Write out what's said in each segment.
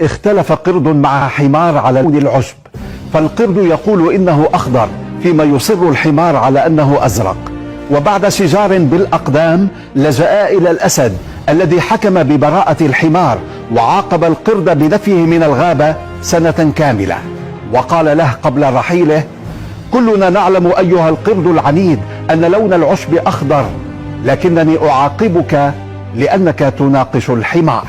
اختلف قرد مع حمار على لون العشب، فالقرد يقول إنه أخضر فيما يصر الحمار على أنه أزرق. وبعد شجار بالأقدام لجأ إلى الأسد الذي حكم ببراءة الحمار وعاقب القرد بنفيه من الغابة سنة كاملة، وقال له قبل رحيله: كلنا نعلم أيها القرد العنيد أن لون العشب أخضر، لكنني أعاقبك لأنك تناقش الحمار.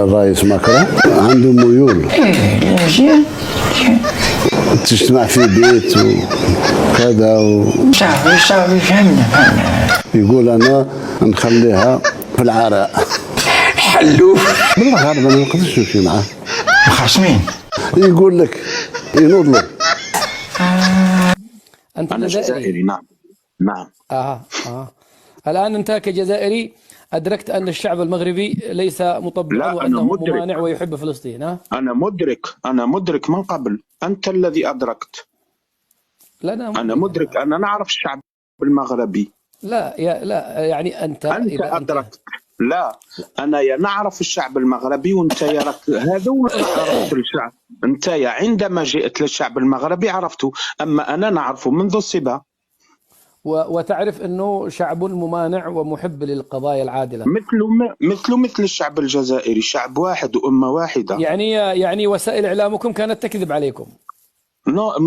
الرئيس ماكرون عنده ميول تجتمع في بيت وكذا صعب يفهمنا. يقول انا نخليها في العراء. حلو بالمغاربه ما نقدرش نمشي معاه، مخاصمين. يقول لك ينوض له. أنت أنا جزائري. نعم. الآن أنت كجزائري أدركت أن الشعب المغربي ليس مطبعا لا، وأنه أنا مدرك. ممانع ويحب فلسطين. أنا مدرك من قبل. أنت الذي أدركت. لا أنا مدرك. أنا نعرف الشعب المغربي. لا يعني أنت إذا أدركت. لا، أنا نعرف الشعب المغربي، وأنت هذا عرفت الشعب. أنت عندما جئت للشعب المغربي عرفته، أما أنا نعرفه منذ الصبا. وتعرف أنه شعب ممانع ومحب للقضايا العادلة، مثل الشعب الجزائري، شعب واحد وأمة واحدة. يعني وسائل إعلامكم كانت تكذب عليكم.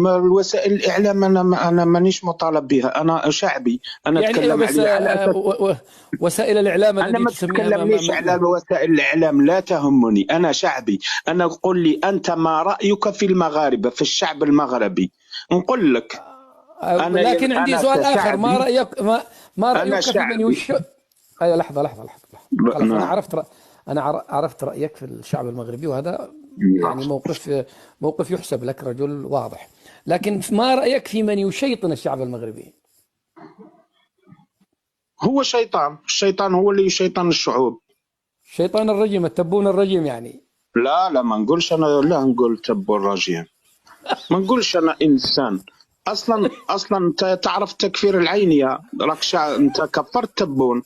الوسائل الإعلام أنا مانيش مطالب بها. أنا شعبي. أنا يعني أتكلم بس وسائل الإعلام أنا ما تتكلمنيش على وسائل الإعلام، لا تهمني. أنا شعبي. أنا قل لي أنت ما رأيك في المغاربة، في الشعب المغربي، نقول لك. لكن عندي سؤال آخر. ما رأيك في من لحظة. خلاص، أنا عرفت رأيك في الشعب المغربي، وهذا يعني موقف يحسب لك، رجل واضح. لكن ما رأيك في من يشيطن الشعب المغربي؟ هو الشيطان هو اللي يشيطن الشعوب. شيطان الرجيم، التبون الرجيم يعني. لا ما نقولش أنا. لا نقول تبون الرجيم. ما نقولش أنا إنسان. أصلا أنت تعرف التكفير العيني. راك أنت كفرت تبون.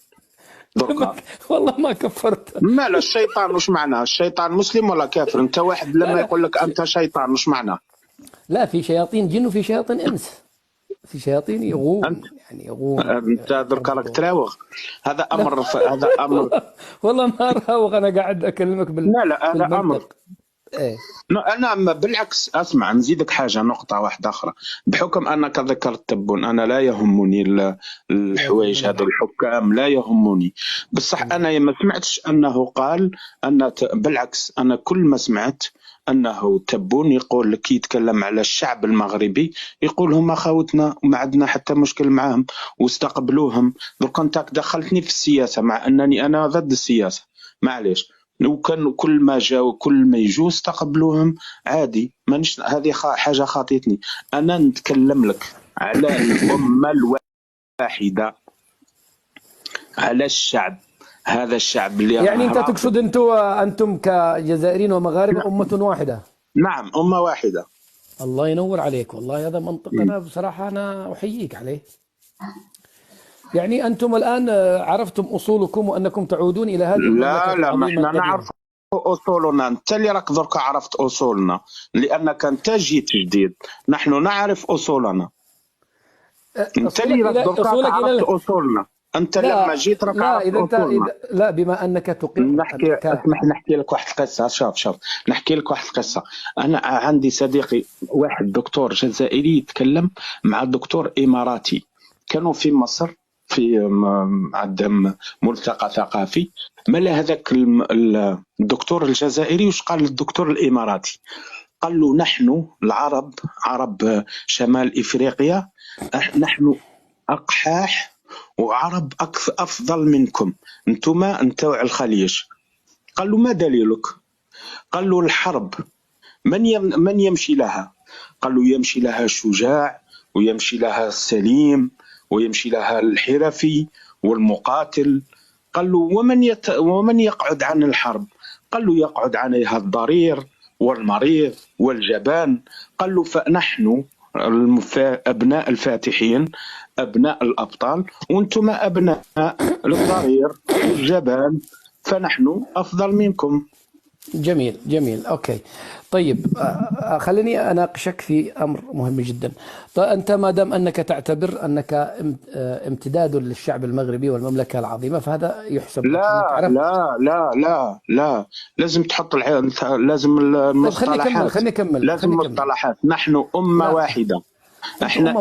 والله ما كفرت. ما لا الشيطان وش معناه؟ الشيطان مسلم ولا كافر؟ انت واحد لما يقول لك انت شيطان وش معناه؟ لا، في شياطين جن وفي شياطين انس، في شياطين يغوم. يعني يغوم. انت درك راك تراوغ. هذا امر والله ما راوغ، انا قاعد اكلمك لا هذا امر. ايه. أنا بالعكس. أسمع، نزيدك حاجة، نقطة واحدة أخرى. بحكم أنك ذكرت تبون، أنا لا يهمني الحوايج هذه، الحكام لا يهمني. بصح أنا ما سمعتش أنه قال بالعكس. أنا كل ما سمعت أنه تبون يقول لك، يتكلم على الشعب المغربي، يقول هم أخوتنا وما عندنا حتى مشكل معهم واستقبلوهم. درك أنت دخلتني في السياسة، مع أنني أنا ضد السياسة. معليش. وكان كل ما جاء وكل ما يجوا استقبلوهم عادي. مانيش هذه حاجة خاطيتني. أنا نتكلم لك على الأمة الواحدة، على الشعب. هذا الشعب اللي يعني أنت تقصد أنتم كجزائريين ومغاربة أمة واحدة؟ نعم، أمة واحدة. الله ينور عليك. والله هذا منطق أنا بصراحة أنا أحييك عليه. يعني أنتم الآن عرفتم أصولكم وأنكم تعودون إلى هذه المملكة. لا ما احنا نعرف أصولنا. أنت اللي راك درك عرفت أصولنا، لأنك أنت جيت جديد. نحن نعرف أصولنا. أنت اللي راك درك عرفت أصولنا. أنت لما جيت راك عرفت أصولنا. لا، بما أنك تقر. اسمح نحكي لك واحد القصة. شوف نحكي لك واحد القصة. أنا عندي صديقي واحد دكتور جزائري يتكلم مع دكتور إماراتي، كانوا في مصر في عندهم ملتقى ثقافي. ملا هذاك الدكتور الجزائري وش قال للدكتور الإماراتي؟ قال له: نحن العرب، عرب شمال إفريقيا، نحن أقحاح وعرب أفضل منكم. أنتوا على الخليج. قال له: ما دليلك؟ قال له: الحرب من يمشي لها؟ قال له: يمشي لها الشجاع، ويمشي لها السليم، ويمشي لها الحرفي والمقاتل. قال له: ومن يقعد عن الحرب؟ قال له: يقعد عنها الضرير والمريض والجبان. قال له: فنحن أبناء الفاتحين، أبناء الأبطال، وأنتم أبناء الضرير والجبان، فنحن أفضل منكم. جميل جميل، أوكي. طيب خليني أناقشك في أمر مهم جدا. طيب أنت ما دام أنك تعتبر أنك امتداد للشعب المغربي والمملكة العظيمة، فهذا يحسب لك لا أنك لا لا لا لا، لازم تحط لازم المصطلحات. خليني أكمل. لازم مصطلحات. نحن أمة واحدة. احنا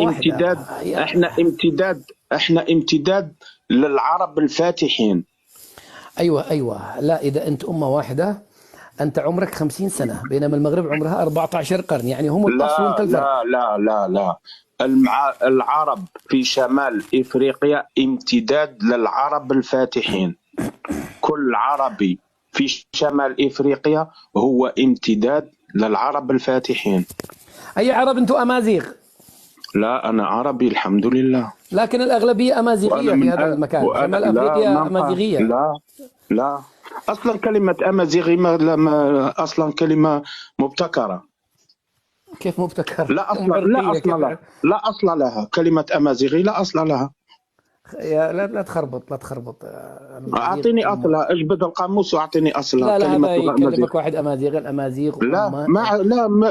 امتداد. احنا امتداد للعرب الفاتحين. أيوة. لا، إذا أنت أمة واحدة أنت عمرك 50 سنة، بينما المغرب عمرها 14 قرن، يعني هم الأصل وأنت الفرق. لا العرب في شمال إفريقيا امتداد للعرب الفاتحين. كل عربي في شمال إفريقيا هو امتداد للعرب الفاتحين. أي عرب؟ أنتم أمازيغ؟ لا، أنا عربي الحمد لله، لكن الأغلبية أمازيغية في هذا المكان. شمال أفريقيا أمازيغية. لا أصلا كلمة أمازيغي أصلا كلمة مبتكرة. كيف مبتكر؟ لا أصل لها كلمة أمازيغي، لا أصل لها. لا تخربط. أعطيني أصلها، اجبد القاموس وأعطيني أصلها. لا هذا يكلمك واحد الأمازيغ.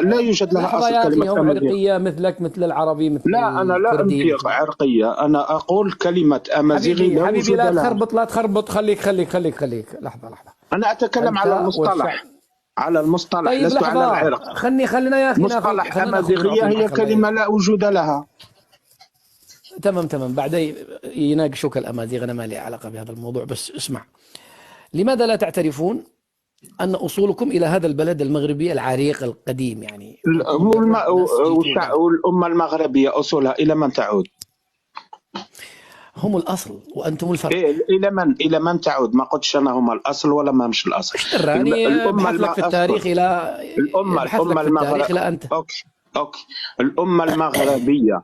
لا يوجد لها أصل كلمة هم عرقية مثلك، مثل العربي، مثل لا، أنا لا أنفي عرقية، أنا أقول كلمة أمازيغي حبيبي لا تخربط. خليك لحظة. أنا أتكلم على المصطلح. على المصطلح. طيب لست على العرق. خلينا يا أخي مصطلح أمازيغية هي كلمة لا وجود لها. تمام. بعدين يناقشوك الأمازيغ، أنا ما لي علاقة بهذا الموضوع. بس اسمع، لماذا لا تعترفون أن أصولكم إلى هذا البلد المغربي العريق القديم؟ يعني والأمة المغربية أصولها إلى من تعود؟ هم الأصل وأنتم الفرق. إلى من تعود؟ ما قلتش أنا هم الأصل ولا ما مش الأصل. الأمة في التاريخ إلى الأمة المغربية. أنت. أوكي. الأمة المغربية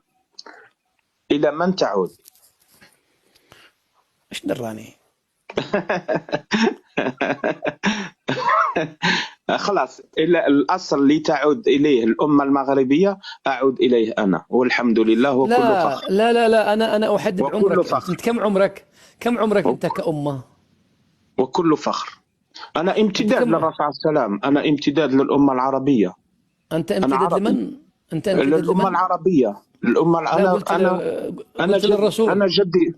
إلى من تعود؟ إيش دراني؟ خلاص، إلى الأصل اللي تعود إليه الأمة المغربية أعود إليه أنا، والحمد لله وكل فخر. لا أنا أحدد عمرك. أنت كم عمرك أنت كأمة؟ وكل فخر. أنا امتداد للرسول عليه السلام، أنا امتداد للأمة العربية. أنت امتداد لمن؟ أنت امتداد للأمة العربية. أنا للرسول. أنا جدي.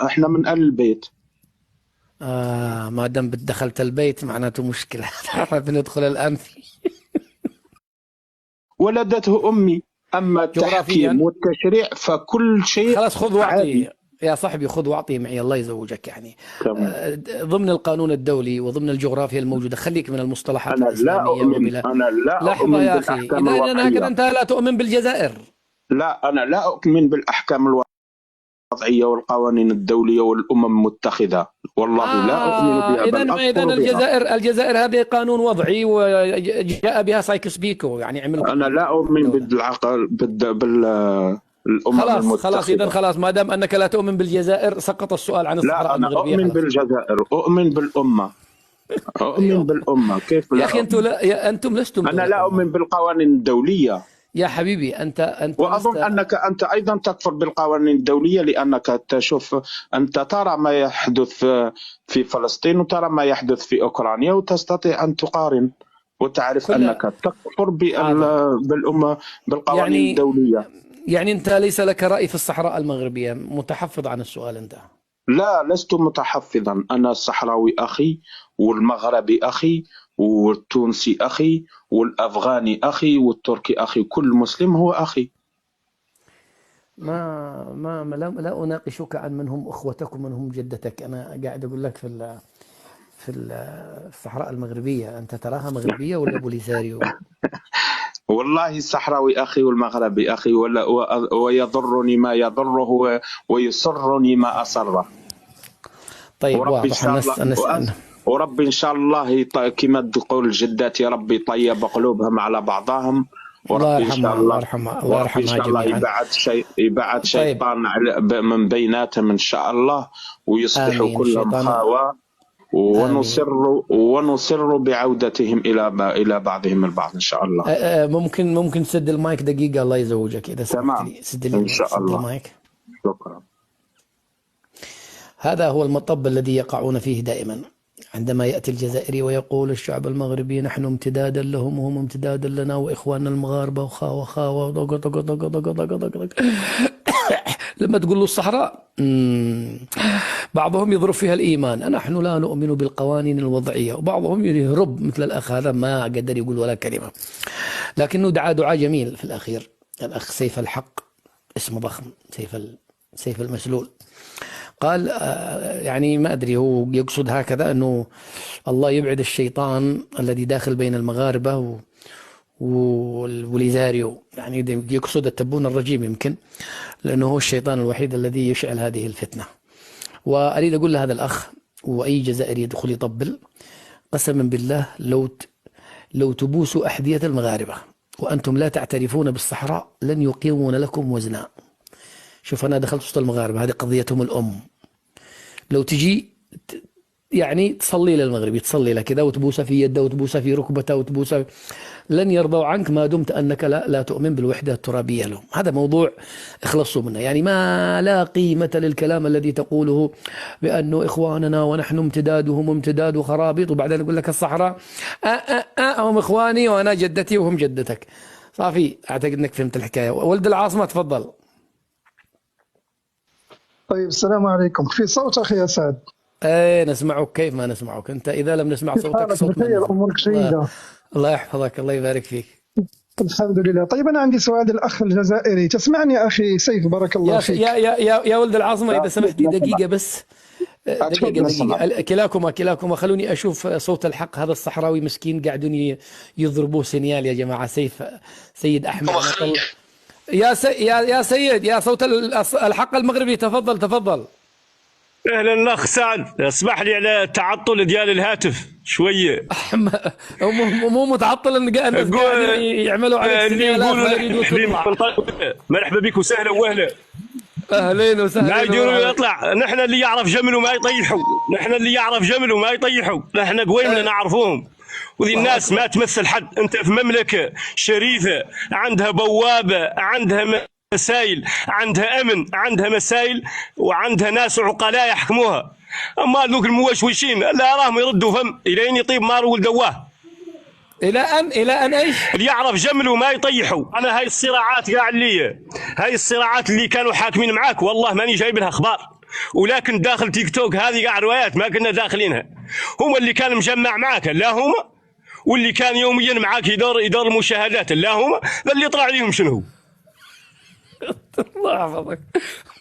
إحنا من آل البيت. ما دام دخلت البيت معناته مشكلة. بندخل الآن في ولدته أمي. أما التحكيم والتشريع فكل شيء خلاص. خذ واعطي يا صاحبي، خذ واعطي معي، الله يزوجك. يعني ضمن القانون الدولي وضمن الجغرافيا الموجودة، خليك من المصطلحات الإسلامية. أنا لا لحظة يا أخي، إذا هكذا أنت لا تؤمن بالجزائر. لا، أنا لا أؤمن بالأحكام الوضعية والقوانين الدولية والأمم المتخذة، والله لا أؤمن بها. إذن الجزائر هذه قانون وضعي وجاء بها سايكس بيكو، يعني أنا لا أؤمن بالأمم المتخذة. خلاص إذن خلاص، ما دام أنك لا تؤمن بالجزائر سقط السؤال عن الصحراء المغربية. لا، أنا أؤمن بالجزائر، أؤمن بالأمة. أؤمن بالأمة. كيف لا؟ يا أخي أنتم لستم. أنا لا أؤمن بالقوانين الدولية يا حبيبي. أنت وأظن أنك أنت أيضا تكفر بالقوانين الدولية، لأنك تشوف، أنت ترى ما يحدث في فلسطين وترى ما يحدث في أوكرانيا، وتستطيع أن تقارن وتعرف أنك تكفر بالأمة بالقوانين الدولية. يعني أنت ليس لك رأي في الصحراء المغربية؟ متحفظ عن السؤال أنت؟ لا، لست متحفظا. أنا الصحراوي أخي، والمغربي أخي، والتونسي أخي، والأفغاني أخي، والتركي أخي. كل مسلم هو أخي. لا أناقشك عن من هم أخوتك ومن هم جدتك. أنا قاعد أقول لك في الصحراء المغربية، أنت تراها مغربية ولا بوليساريو؟ والله الصحراوي أخي والمغربي أخي، ويضرني ما يضره ويسرني ما أسره. طيب واضح. ورب إن شاء الله كما تقول جداتي، ربي طيب قلوبهم على بعضهم. الله يرحمها. الله يرحمها إن شاء الله يبعد شيطان من بيناتهم إن شاء الله، ويصبحوا كلهم خاوة. ونصر بعودتهم إلى بعضهم البعض إن شاء الله. ممكن تسد المايك دقيقة، الله يزوجك إذا سمحت لي. سد لي إن شاء الله. المايك. شكرا. هذا هو المطب الذي يقعون فيه دائما عندما يأتي الجزائري ويقول الشعب المغربي نحن امتدادا لهم وهم امتدادا لنا وإخواننا المغاربة وخاوة لما تقول له الصحراء بعضهم يضرب فيها الإيمان، نحن لا نؤمن بالقوانين الوضعية، وبعضهم يهرب مثل الأخ هذا ما قدر يقول ولا كلمة، لكنه دعا دعاء جميل في الأخير. الأخ سيف الحق، اسمه ضخم، سيف المسلول، قال يعني ما أدري هو يقصد هكذا أنه الله يبعد الشيطان الذي داخل بين المغاربة والوليزاريو، يعني يقصد التبون الرجيم يمكن، لأنه هو الشيطان الوحيد الذي يشعل هذه الفتنة. وأريد أقول لهذا الأخ وأي جزائري يدخل يطبل، قسما بالله لو تبوسوا أحذية المغاربة وأنتم لا تعترفون بالصحراء لن يقيمون لكم وزنا. شوف أنا دخلت وسط المغاربة، هذه قضيتهم الأم. لو تجي يعني تصلي للمغربي، تصلي له كذا وتبوسه في يده وتبوسه في ركبته وتبوسه، لن يرضوا عنك ما دمت أنك لا تؤمن بالوحدة الترابية لهم. هذا موضوع اخلصوا منه، يعني ما لا قيمة للكلام الذي تقوله بأنه إخواننا ونحن امتدادهم امتداد وخرابيط، وبعدين يقول لك الصحراء هم إخواني وأنا جدتي وهم جدتك. صافي، أعتقد أنك فهمت الحكاية. ولد العاصمة تفضل. طيب السلام عليكم، في صوت أخي أسعد؟ ايه نسمعك، كيف ما نسمعك؟ انت اذا لم نسمع صوتك صوت امورك جيدة. الله يحفظك، الله يبارك فيك. الحمد لله. طيب انا عندي سؤال للاخ الجزائري، تسمعني يا اخي سيف؟ بارك الله فيك. يا ولد العاصمة، اذا سمحت لي دقيقة بس، دقيقة. كلاكما خلوني اشوف صوت الحق. هذا الصحراوي مسكين قاعدون يضربوه سينيال يا جماعة. سيد احمد يا سيد، يا صوت الحق المغربي، تفضل. اهلا الاخ سعد، اسمح لي على التعطل ديال الهاتف شويه. مو متعطل ان يعملوا عليك سينيالات ما يريدوا تطلع. مرحبا بك وسهلا واهلا. اهلين وسهلا. لا يديروا يطلع، نحن اللي يعرف جمل وما يطيحوا، نحن قويمنا نعرفوهم. وذي الناس ما تمثل حد. انت في مملكه شريفه عندها بوابه، عندها مسائل، عندها امن، عندها مسائل، وعندها ناس عقلاء يحكموها. اما ذوك الموشوشين لا راهم يردوا فم الين يطيب مار ولدواه. الى ان ايش؟ اللي يعرف جمل وما يطيحوا. انا هاي الصراعات قاع هاي الصراعات اللي كانوا حاكمين معاك والله ماني جايب لها اخبار، ولكن داخل تيك توك هذه قاع روايات ما كنا داخلينها. هم اللي كان مجمع معاك لا هم، واللي كان يوميا معاك يدور المشاهدات لا هم، اللي طلع عليهم شنو؟ الله يحفظك.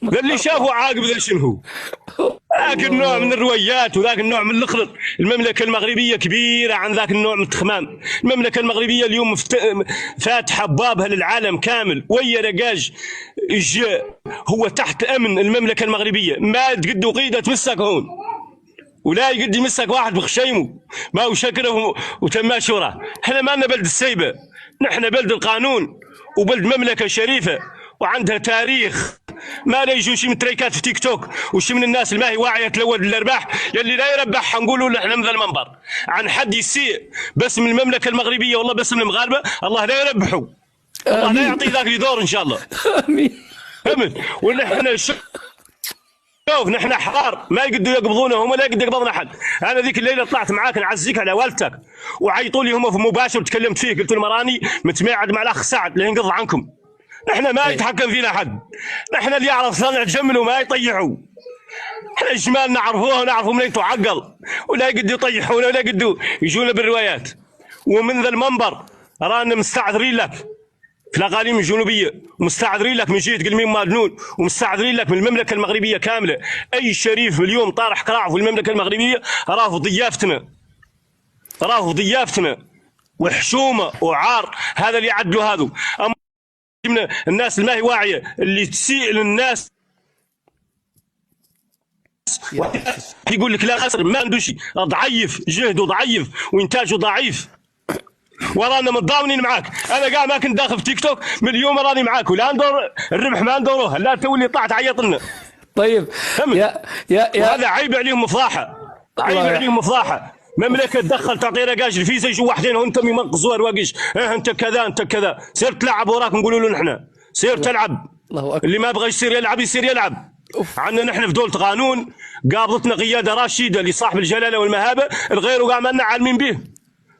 اللي شافوا عاقب ذا شنو؟ ذاك النوع من الروايات وذاك النوع من الخلط. المملكة المغربية كبيرة عن ذاك النوع من التخمام. المملكة المغربية اليوم فاتحة بابها للعالم كامل، ويا رقاج هو تحت أمن المملكة المغربية. ما تقد قيدة تمسك هون ولا يقد يمسك واحد بخشيمه ما هو شكره وتماشي وراه. احنا ما لنا بلد السيبة، نحن بلد القانون وبلد مملكة شريفة وعندها تاريخ. ما لا يجوا شي من تريكات في تيك توك وشي من الناس اللي ما هي واعيه تلود الارباح يلي لا يربح نقولوا له احنا من ذا المنبر عن حد يسيء باسم المملكه المغربيه والله باسم المغاربه، الله لا يربحوا، الله لا يعطي ذاك اللي دور ان شاء الله. امين. ونحن شوف نحن احرار، ما يقدروا يقبضونا هم، لا يقدر يقبضنا احد. انا ذيك الليله طلعت معاك نعزيك على والدتك وعيطوا لي هم في مباشر وتكلمت فيه، قلت لهم راني متماعد مع الاخ سعد لين ينقض عنكم. نحن ما يتحكم فينا حد، نحن اللي يعرف صنع جمل وما يطيحوا. احنا الجمال نعرفوه ونعرفوا منين تعقل، ولا يقدروا يطيحونا ولا يقدروا يجونا بالروايات. ومن ذا المنبر رانا مستعذرين لك في الاقاليم الجنوبيه، ومستعذرين لك من جهه قلميم مادنون، ومستعذرين لك من المملكه المغربيه كامله. اي شريف اليوم طارح قراعه في المملكه المغربيه راه في ضيافتنا، وحشومه وعار. هذا اللي يعدلوا هذو. من الناس اللي ما هي واعيه اللي تسيء للناس يقول لك لا أسر ما عنده شيء، ضعيف، جهده ضعيف وإنتاجه ضعيف، ورانا متضامنين معاك. أنا قاعد ما كنت داخل في تيك توك من اليوم راني معاك، ولا ندور الربح ما ندوروه، لا تولي طلعت عيط لنا. طيب وهذا عيب عليهم فضاحة. عيب عليهم فضاحه. مملكه تدخل تعطي رقاش الفيزا يجوا واحدين وانت ينقصوا رواقيش، انت كذا انت كذا، سير تلعب وراك نقولوا له نحن سير تلعب. الله اكبر. اللي ما بغى يصير يلعب يصير يلعب. عندنا نحن في دولة قانون، قابضتنا قياده راشده لصاحب الجلاله والمهابه، الغير وقع مالنا عالمين به.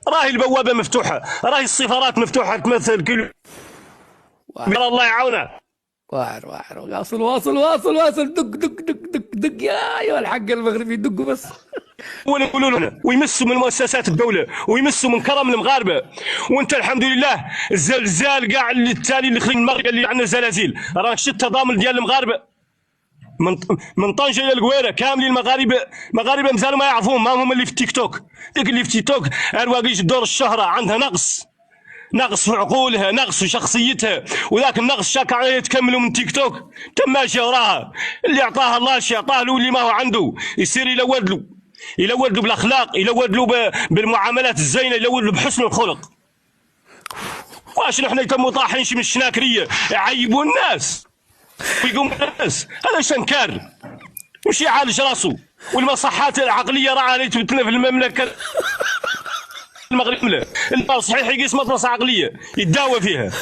راهي البوابه مفتوحه، راهي السفارات مفتوحه تمثل كل الله يعاونه. واعر واصل دق دق دق دق دق يا ايها الحق المغربي دقوا بس. ويقولوا لنا ويمسوا من مؤسسات الدوله ويمسوا من كرم المغاربه. وانت الحمد لله الزلزال كاع التالي اللي خلي المغرب اللي عندنا زلازل، راك شفت التضامن ديال المغاربه من طنجه الى القويره كاملين المغاربه مازالوا ما يعرفون، ما هم اللي في التيك توك. ديك اللي في التيك توك رواقيش دور الشهره عندها نقص في عقولها، نقص في شخصيتها، وذاك النقص شاك عليه يتكملوا من تيك توك. تم ماشي وراها، اللي اعطاها الله شي اعطاه له، اللي ما هو عنده يصير يلود له بالاخلاق، يلود له بالمعاملات الزينه، يلود له بحسن الخلق. واش نحن يتموا طاحين شي من الشناكريه يعيبوا الناس ويقوم الناس، هذا شنكار وش يعالج راسه. والمصحات العقليه راه اللي تبتنا في المملكه المغرب، لا صحيح يقيس مدرسه عقليه يتداوى فيها.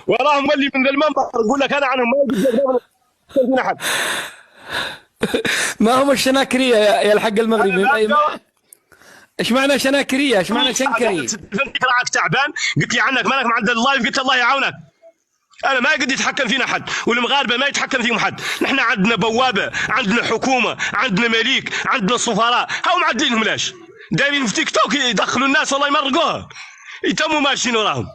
وراهم اللي من المنبر يقول لك انا عنهم ما احد. ما هم الشناكريه يا الحق المغربي. ايش معنى شناكريه؟ ايش معنى شنكري؟ فهمتك راك تعبان، قلت لي عنك مالك معدل اللايف، قلت الله يعاونك. انا ما قد يتحكم فينا حد، والمغاربه ما يتحكم فيهم حد. نحن عندنا بوابه، عندنا حكومه، عندنا مليك، عندنا سفراء، هاو معدلينهم لاش دايرين في تيك توك يدخلوا الناس والله يمرقوها، يتموا ماشيين وراهم.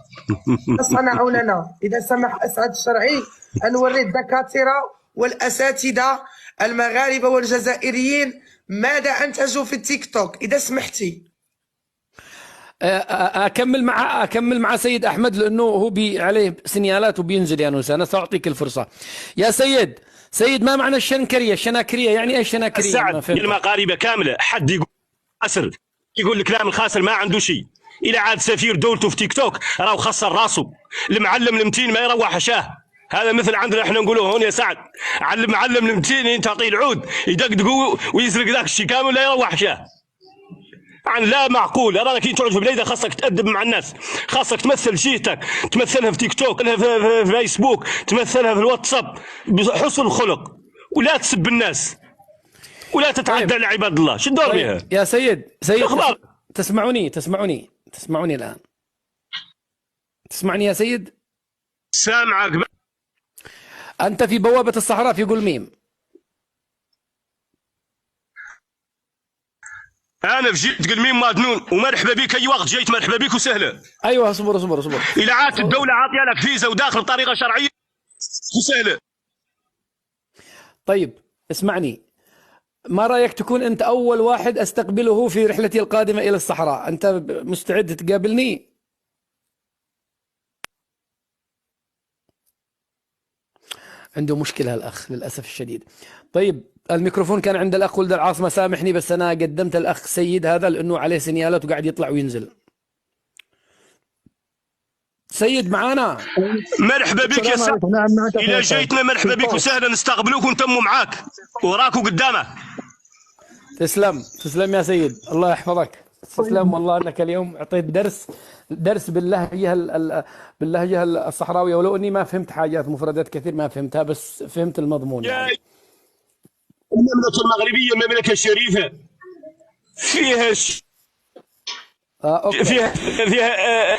صنعوا لنا اذا سمح اسعد الشرعي ان نوري الدكاتره والاساتذه المغاربه والجزائريين ماذا انتجوا في التيك توك اذا سمحتي. اكمل مع سيد احمد لانه هو عليه سينيالات وبينزل يا نوسه. انا ساعطيك الفرصه يا سيد. ما معنى الشناكريه يعني ايش شناكريه؟ السعد المغاربه كامله، حد يقول خاسر، يقول الكلام الخاسر ما عنده شيء. الى عاد سفير دولته في تيك توك راهو خسر راسه. المعلم المتين ما يروح حشاه. هذا مثل عندنا احنا نقولوه هون يا سعد، معلم المتين انت تعطيه العود يدقدقوا ويسرق ذاك الشيء كامل لا يروح حشاه. عن لا معقول. انا كي تقعد في بليده خاصك تأدب مع الناس، خاصك تمثل جهتك، تمثلها في تيك توك، في فيسبوك، تمثلها في الواتساب بحسن الخلق، ولا تسب الناس ولا تتعدى على عباد الله. شو الدور بها يا سيد تسمعوني الان؟ تسمعني يا سيد؟ سامعك. انت في بوابه الصحراء في قلميم. انا في جيت قلميم مادنون، ومرحبا بك اي وقت جيت، مرحبا بك وسهله. ايوه اصبر. الى عاد الدوله عاطيه لك فيزا وداخل بطريقه شرعيه وسهله. طيب اسمعني، ما رايك تكون انت اول واحد استقبله في رحلتي القادمه الى الصحراء؟ انت مستعد تقابلني؟ عنده مشكله الاخ للاسف الشديد. طيب الميكروفون كان عند الاخ ولد العاصمه، سامحني بس انا قدمت الاخ سيد هذا لانه عليه سينيالات وقاعد يطلع وينزل. سيد معانا؟ مرحبا بك يا سعد. الى جيتنا مرحبا بك وسهلا، نستقبلوك ونتموا معاك وراك وقدامك. تسلم يا سيد، الله يحفظك. تسلم والله انك اليوم اعطيت درس باللهجه الصحراويه، ولو اني ما فهمت حاجات مفردات كثير ما فهمتها، بس فهمت المضمون يعني. المملكه المغربيه مملكه شريفه،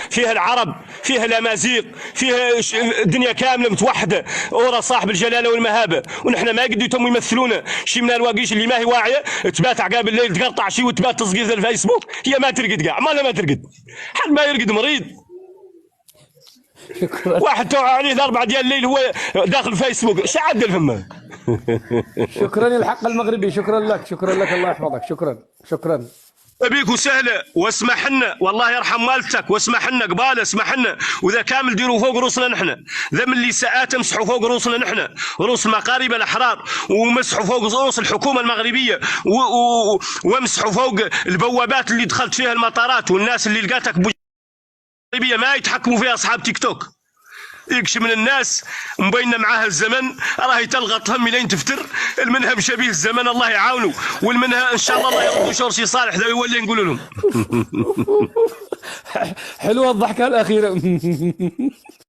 فيها العرب، فيها الامازيغ، فيها الدنيا كامله متوحده ورا صاحب الجلاله والمهابه. ونحن ما قدوا يتموا يمثلونا شي من الواقيش اللي ما هي واعيه، تبات عقاب الليل تقطع شي وتبات تصقير في الفيسبوك. هي ما ترقد كاع، مالها ما ترقد، حد ما يرقد مريض. واحد توعى عليه 4 ديال الليل هو داخل الفيسبوك، اش عدل فمه. شكرا الحق المغربي، شكرا لك الله يحفظك. شكرا بيك وسهله. واسمح لنا والله يرحم والدتك، واسمح لنا قبال، اسمح لنا، وذا كامل ديروا فوق روسنا نحن، ذا من اللي ساعات امسحوا فوق روسنا نحن، روس المغاربه الاحرار، ومسحوا فوق روس الحكومه المغربيه، وامسحوا فوق البوابات اللي دخلت فيها المطارات، والناس اللي لقاتك ما يتحكموا فيها اصحاب تيك توك. يكشي من الناس مبينه معاه الزمن راهي تلغط هم لين تفتر. المنها مشابه الزمن الله يعاونه، والمنها ان شاء الله الله يردوا شرشي صالح ذا يولي نقول لهم. حلوه الضحكه الاخيره.